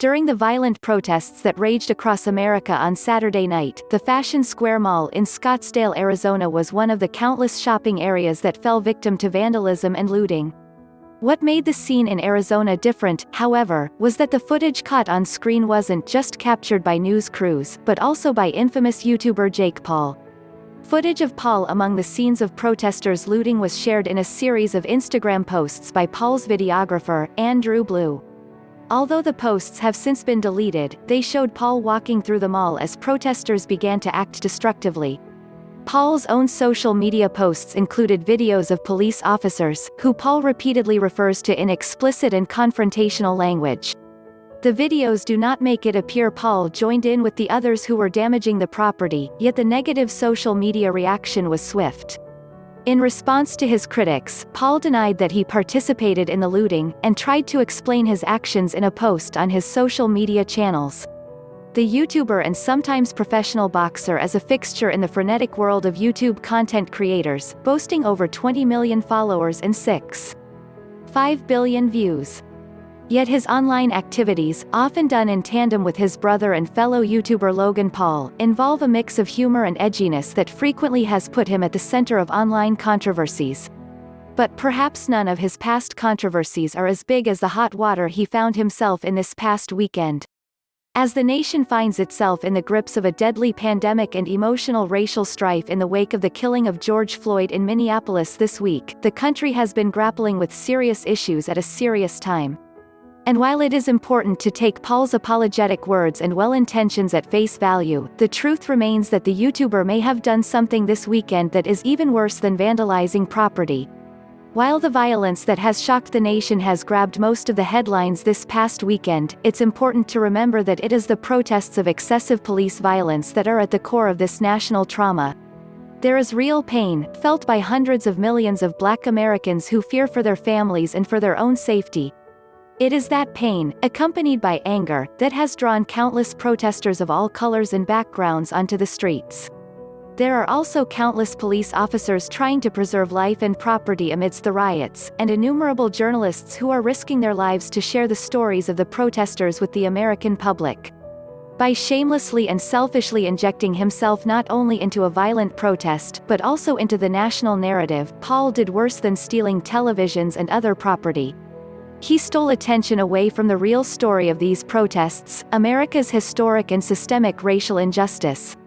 During the violent protests that raged across America on Saturday night, the Fashion Square Mall in Scottsdale, Arizona was one of the countless shopping areas that fell victim to vandalism and looting. What made the scene in Arizona different, however, was that the footage caught on screen wasn't just captured by news crews, but also by infamous YouTuber Jake Paul. Footage of Paul among the scenes of protesters looting was shared in a series of Instagram posts by Paul's videographer, Andrew Blue. Although the posts have since been deleted, they showed Paul walking through the mall as protesters began to act destructively. Paul's own social media posts included videos of police officers, who Paul repeatedly refers to in explicit and confrontational language. The videos do not make it appear Paul joined in with the others who were damaging the property, yet the negative social media reaction was swift. In response to his critics, Paul denied that he participated in the looting, and tried to explain his actions in a post on his social media channels. The YouTuber and sometimes professional boxer is a fixture in the frenetic world of YouTube content creators, boasting over 20 million followers and 6.5 billion views. Yet his online activities, often done in tandem with his brother and fellow YouTuber Logan Paul, involve a mix of humor and edginess that frequently has put him at the center of online controversies. But perhaps none of his past controversies are as big as the hot water he found himself in this past weekend. As the nation finds itself in the grips of a deadly pandemic and emotional racial strife in the wake of the killing of George Floyd in Minneapolis this week, the country has been grappling with serious issues at a serious time. And while it is important to take Paul's apologetic words and well-intentions at face value, the truth remains that the YouTuber may have done something this weekend that is even worse than vandalizing property. While the violence that has shocked the nation has grabbed most of the headlines this past weekend, it's important to remember that it is the protests of excessive police violence that are at the core of this national trauma. There is real pain, felt by hundreds of millions of Black Americans who fear for their families and for their own safety. It is that pain, accompanied by anger, that has drawn countless protesters of all colors and backgrounds onto the streets. There are also countless police officers trying to preserve life and property amidst the riots, and innumerable journalists who are risking their lives to share the stories of the protesters with the American public. By shamelessly and selfishly injecting himself not only into a violent protest but also into the national narrative, Paul did worse than stealing televisions and other property. He stole attention away from the real story of these protests, America's historic and systemic racial injustice.